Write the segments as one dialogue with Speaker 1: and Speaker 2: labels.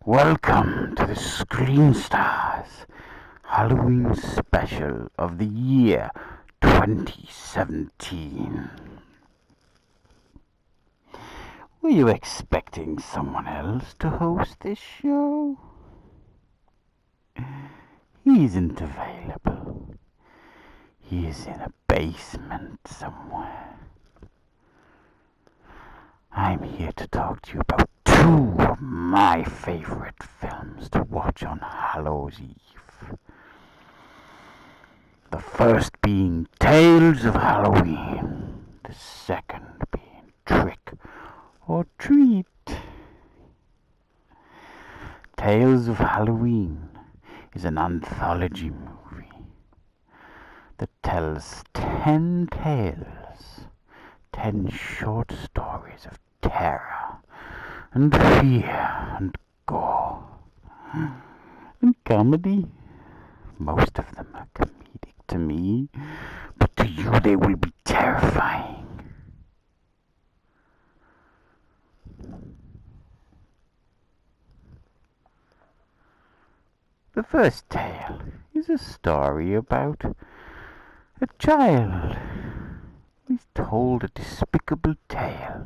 Speaker 1: Welcome to the Screen Stars Halloween special of the year 2017. Were you expecting someone else to host this show? He isn't available. He is in a basement somewhere. I'm here to talk to you about two of my favorite films to watch on Hallows Eve. The first being Tales of Halloween, the second being Trick or Treat. Tales of Halloween is an anthology movie that tells 10 tales, 10 short stories of terror and fear and gore and comedy. Most of them are comedic to me, but to you they will be terrifying. The first tale is a story about a child who is told a despicable tale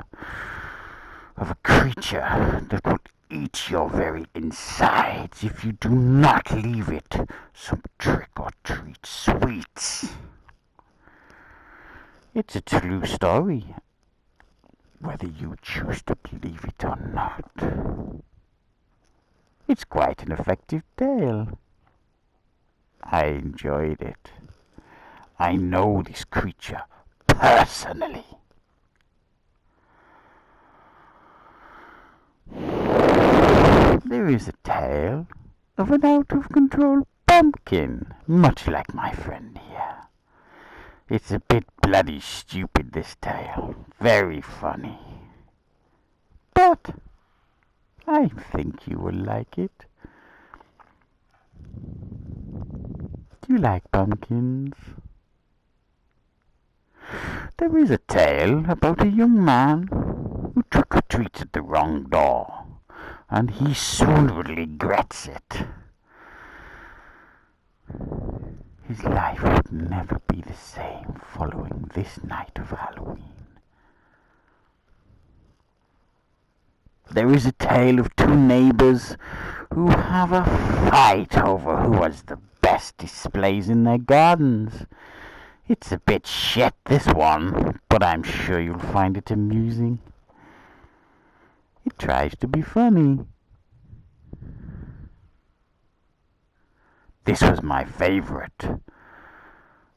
Speaker 1: of a creature that will eat your very insides if you do not leave it some trick or treat sweets. It's a true story, whether you choose to believe it or not. It's quite an effective tale. I enjoyed it. I know this creature personally. There is a tale of an out-of-control pumpkin, much like my friend here. It's a bit bloody stupid, this tale. Very funny. But I think you will like it. Do you like pumpkins? There is a tale about a young man who trick-or-treats at the wrong door, and he soon regrets it. His life would never be the same following this night of Halloween. There is a tale of two neighbors who have a fight over who has the best displays in their gardens. It's a bit shit, this one, but I'm sure you'll find it amusing. It tries to be funny. This was my favorite,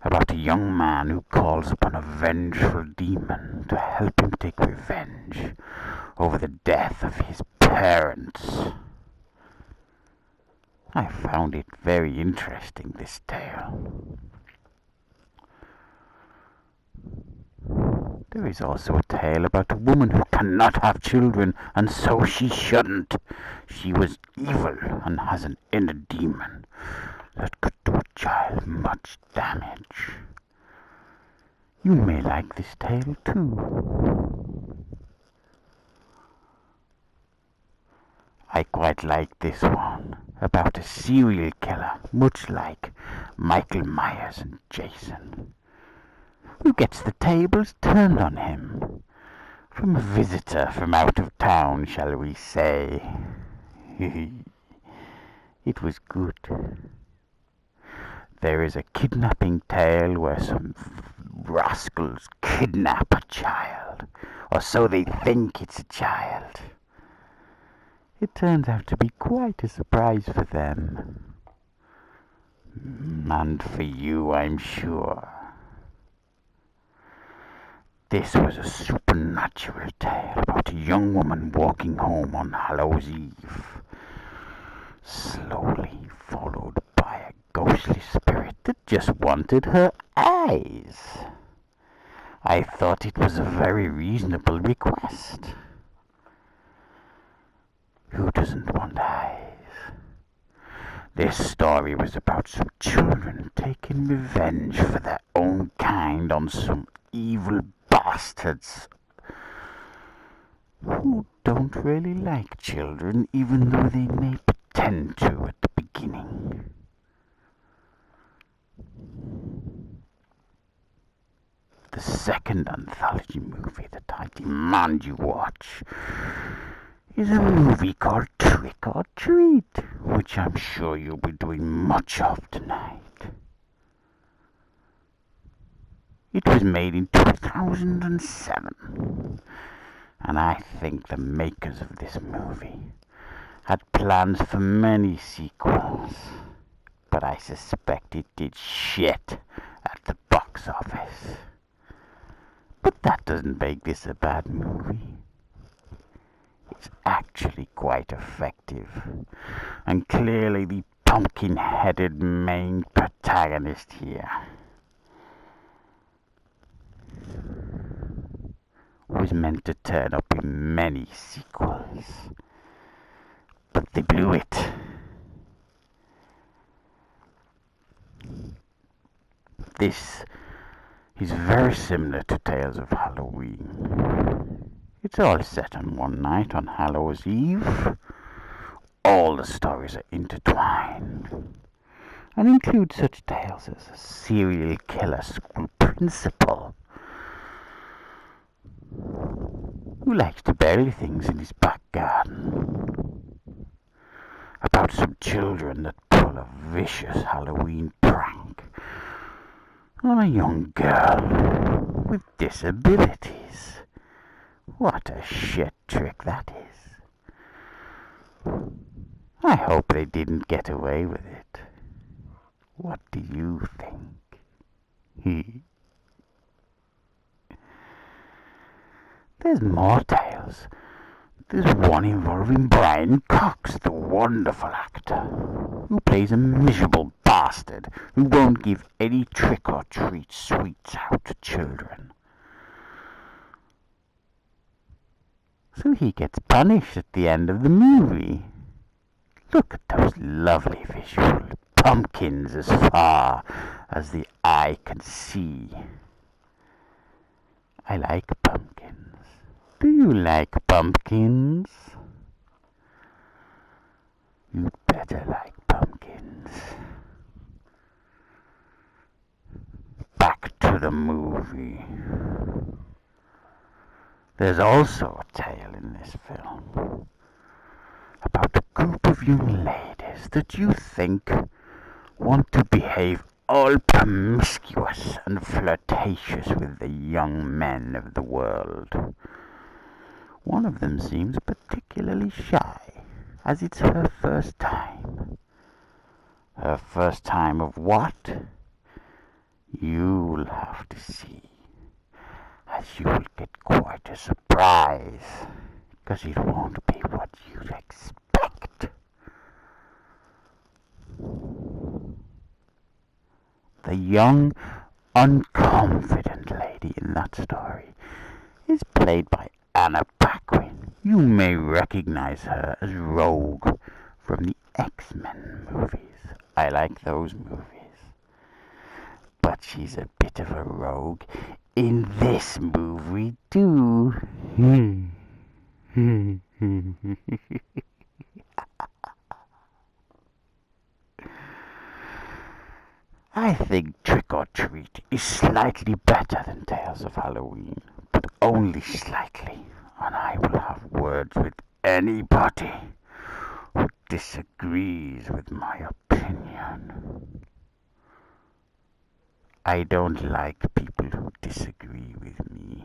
Speaker 1: about a young man who calls upon a vengeful demon to help him take revenge over the death of his parents. I found it very interesting, this tale. There is also a tale about a woman who cannot have children, and so she shouldn't. She was evil and has an inner demon that could do a child much damage. You may like this tale too. I quite like this one, about a serial killer, much like Michael Myers and Jason, who gets the tables turned on him from a visitor from out of town, shall we say. It was good. There is a kidnapping tale where some rascals kidnap a child, or so they think it's a child. It turns out to be quite a surprise for them. And for you, I'm sure. This was a supernatural tale about a young woman walking home on Hallows Eve, slowly followed by a ghostly spirit that just wanted her eyes. I thought it was a very reasonable request. Who doesn't want eyes? This story was about some children taking revenge for their own kind on some evil bastards who don't really like children, even though they may pretend to at the beginning. The second anthology movie that I demand you watch is a movie called Trick or Treat, which I'm sure you'll be doing much of tonight. It was made in 2007, and I think the makers of this movie had plans for many sequels, but I suspect it did shit at the box office. But that doesn't make this a bad movie. It's actually quite effective, and clearly the pumpkin-headed main protagonist here was meant to turn up in many sequels, but they blew it. This is very similar to Tales of Halloween. It's all set on one night on Hallows Eve. All the stories are intertwined and include such tales as a serial killer school principal who likes to bury things in his back garden, about some children that pull a vicious Halloween prank on a young girl with disabilities. What a shit trick that is. I hope they didn't get away with it. What do you think? There's more tales. There's one involving Brian Cox, the wonderful actor, who plays a miserable bastard who won't give any trick-or-treat sweets out to children. So he gets punished at the end of the movie. Look at those lovely visual pumpkins as far as the eye can see. I like pumpkins. Do you like pumpkins? You'd better like pumpkins. Back to the movie. There's also a tale in this film about a group of young ladies that you think want to behave all promiscuous and flirtatious with the young men of the world. One of them seems particularly shy, as it's her first time. Her first time of what? You'll have to see, as you'll get quite a surprise, because it won't be what you'd expect. The young, unconfident lady in that story is played by Anna Paquin. You may recognize her as Rogue from the X-Men movies. I like those movies. But she's a bit of a rogue in this movie too. I think Trick or Treat is slightly better than Tales of Halloween, but only slightly, and I will have words with anybody who disagrees with my opinion. I don't like people who disagree with me.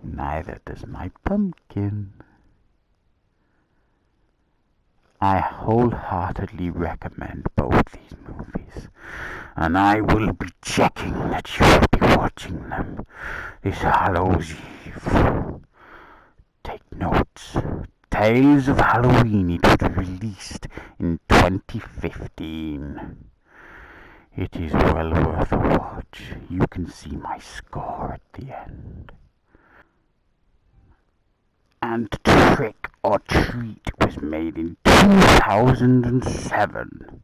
Speaker 1: Neither does my pumpkin. I wholeheartedly recommend both these movies, and I will be checking that you will be watching them this Hallows Eve. Take notes. Tales of Halloween. It was released in 2015. It is well worth a watch. You can see my score at the end. And Trick or Treat was made in 2007.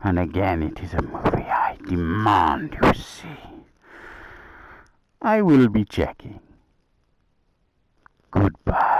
Speaker 1: And again, it is a movie I demand you see. I will be checking. Goodbye.